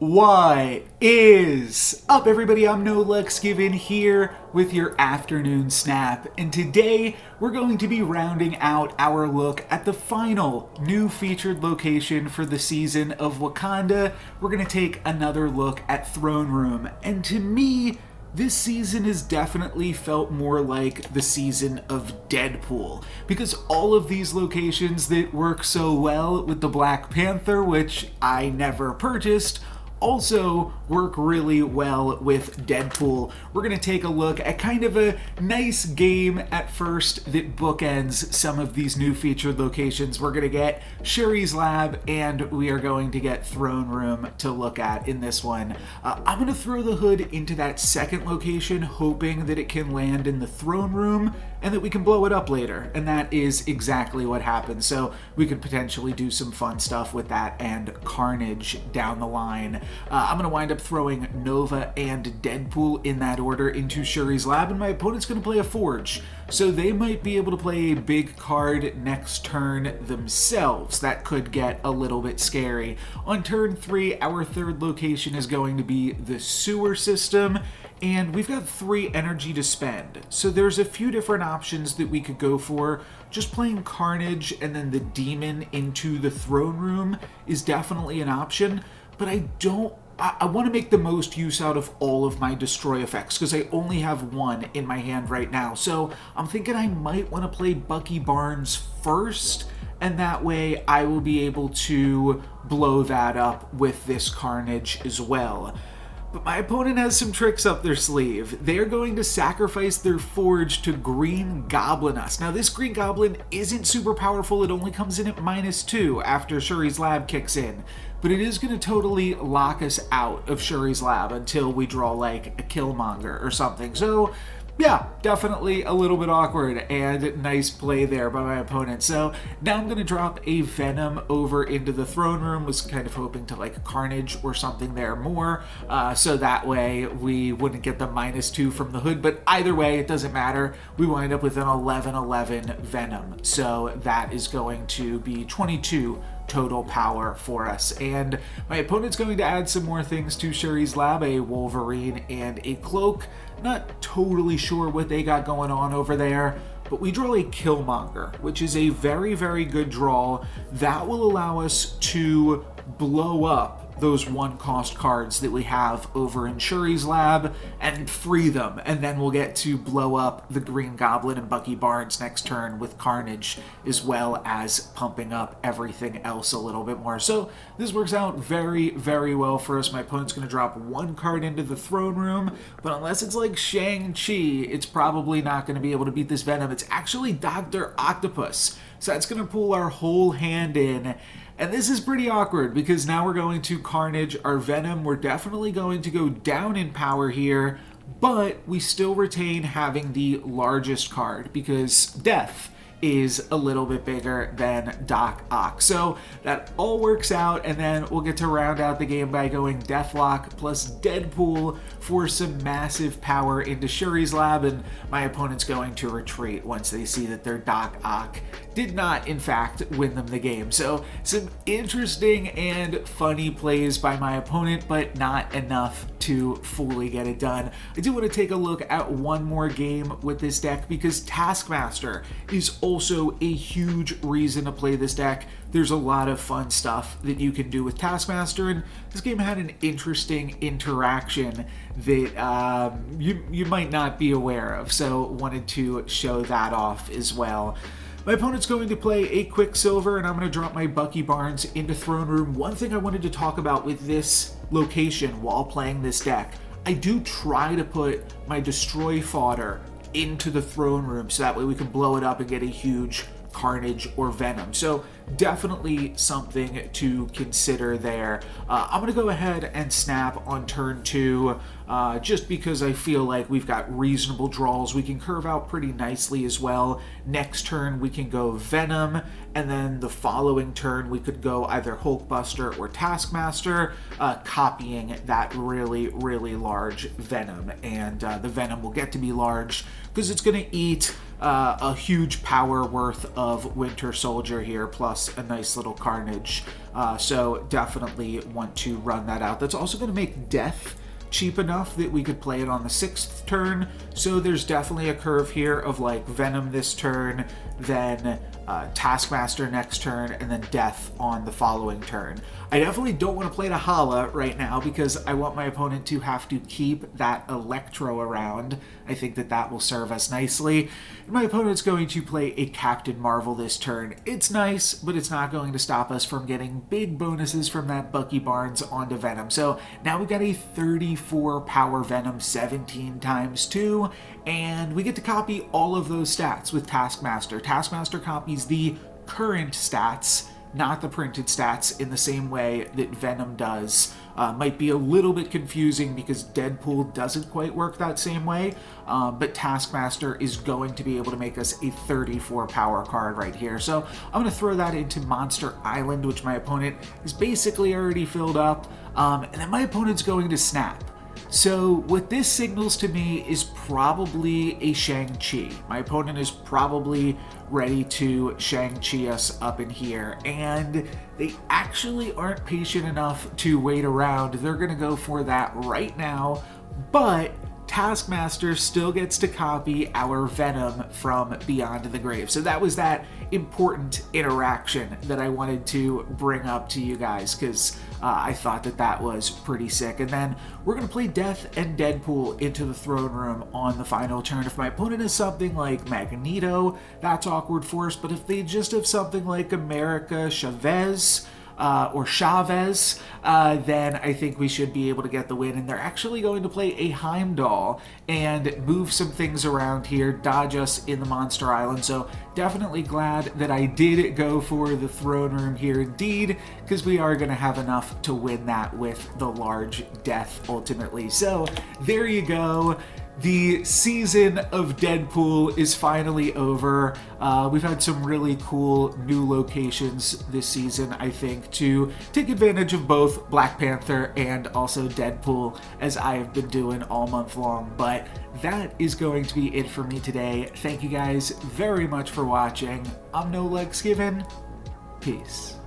What is up, everybody? I'm No Lux Given here with your afternoon snap, and today we're going to be rounding out our look at the final new featured location for the season of Wakanda. We're going to take another look at Throne Room, and to me, this season has definitely felt more like the season of Deadpool, because all of these locations that work so well with the Black Panther, which I never purchased, also work really well with Deadpool. We're going to take a look at kind of a nice game at first that bookends some of these new featured locations. We're going to get Shuri's Lab, and we are going to get Throne Room to look at in this one. I'm going to throw the hood into that second location, hoping that it can land in the Throne Room and that we can blow it up later, and that is exactly what happened. So we could potentially do some fun stuff with that and Carnage down the line. I'm going to wind up throwing Nova and Deadpool in that order into Shuri's Lab, and my opponent's going to play a Forge. So they might be able to play a big card next turn themselves. That could get a little bit scary. On turn 3, our third location is going to be the sewer system, and we've got 3 energy to spend. So there's a few different options that we could go for. Just playing Carnage and then the Demon into the Throne Room is definitely an option, but I want to make the most use out of all of my destroy effects because I only have one in my hand right now. So I'm thinking I might want to play Bucky Barnes first, and that way I will be able to blow that up with this Carnage as well. But my opponent has some tricks up their sleeve. They're going to sacrifice their Forge to Green Goblin us. Now, this Green Goblin isn't super powerful. It only comes in at -2 after Shuri's Lab kicks in. But it is going to totally lock us out of Shuri's Lab until we draw, like, a Killmonger or something. So, yeah, definitely a little bit awkward, and nice play there by my opponent. So now I'm going to drop a Venom over into the Throne Room. Was kind of hoping to like Carnage or something there more, so that way we wouldn't get the -2 from the hood. But either way, it doesn't matter. We wind up with an 11/11 Venom. So that is going to be 22 total power for us. And my opponent's going to add some more things to Shuri's Lab, a Wolverine and a Cloak. Not totally sure what they got going on over there, but we draw a Killmonger, which is a very, very good draw. That will allow us to blow up those 1-cost cards that we have over in Shuri's Lab and free them, and then we'll get to blow up the Green Goblin and Bucky Barnes next turn with Carnage, as well as pumping up everything else a little bit more. So this works out very, very well for us. My opponent's going to drop 1 card into the Throne Room, but unless it's like Shang-Chi, it's probably not going to be able to beat this Venom. It's actually Dr. Octopus, so that's going to pull our whole hand in. And this is pretty awkward because now we're going to Carnage our Venom. We're definitely going to go down in power here, but we still retain having the largest card because Death is a little bit bigger than Doc Ock. So that all works out, and then we'll get to round out the game by going Deathlok plus Deadpool for some massive power into Shuri's Lab, and my opponent's going to retreat once they see that their Doc Ock did not, in fact, win them the game. So some interesting and funny plays by my opponent, but not enough to fully get it done. I do want to take a look at one more game with this deck because Taskmaster is also a huge reason to play this deck. There's a lot of fun stuff that you can do with Taskmaster, and this game had an interesting interaction that you might not be aware of, so wanted to show that off as well. My opponent's going to play a Quicksilver, and I'm going to drop my Bucky Barnes into Throne Room. One thing I wanted to talk about with this location while playing this deck, I do try to put my Destroy fodder into the Throne Room so that way we can blow it up and get a huge Carnage or Venom. So definitely something to consider there. I'm going to go ahead and snap on turn 2 just because I feel like we've got reasonable draws. We can curve out pretty nicely as well. Next turn we can go Venom, and then the following turn we could go either Hulkbuster or Taskmaster, copying that really, really large Venom. And the Venom will get to be large because it's going to eat a huge power worth of Winter Soldier here, plus a nice little Carnage. So definitely want to run that out. That's also going to make Death cheap enough that we could play it on the 6th turn. So there's definitely a curve here of like Venom this turn, then Taskmaster next turn, and then Death on the following turn. I definitely don't want to play the Hala right now because I want my opponent to have to keep that Electro around. I think that that will serve us nicely. And my opponent's going to play a Captain Marvel this turn. It's nice, but it's not going to stop us from getting big bonuses from that Bucky Barnes onto Venom. So now we've got a 34 power Venom 17 times 2, and we get to copy all of those stats with Taskmaster. Taskmaster copies the current stats, not the printed stats, in the same way that Venom does. Might be a little bit confusing because Deadpool doesn't quite work that same way, but Taskmaster is going to be able to make us a 34 power card right here. So I'm going to throw that into Monster Island, which my opponent is basically already filled up, and then my opponent's going to snap. So what this signals to me is probably a Shang-Chi. My opponent is probably ready to Shang-Chi us up in here, and they actually aren't patient enough to wait around. They're going to go for that right now, but Taskmaster still gets to copy our Venom from Beyond the Grave. So that was that important interaction that I wanted to bring up to you guys because I thought that that was pretty sick. And then we're going to play Death and Deadpool into the throne room on the final turn. If my opponent is something like Magneto, that's awkward for us. But if they just have something like America Chavez, or Chavez, then I think we should be able to get the win. And they're actually going to play a Heimdall and move some things around here, dodge us in the Monster Island. So definitely glad that I did go for the throne room here indeed, because we are going to have enough to win that with the large Death ultimately. So there you go. The season of Deadpool is finally over. We've had some really cool new locations this season, I think, to take advantage of both Black Panther and also Deadpool, as I have been doing all month long. But that is going to be it for me today. Thank you guys very much for watching. I'm No Legs Given. Peace.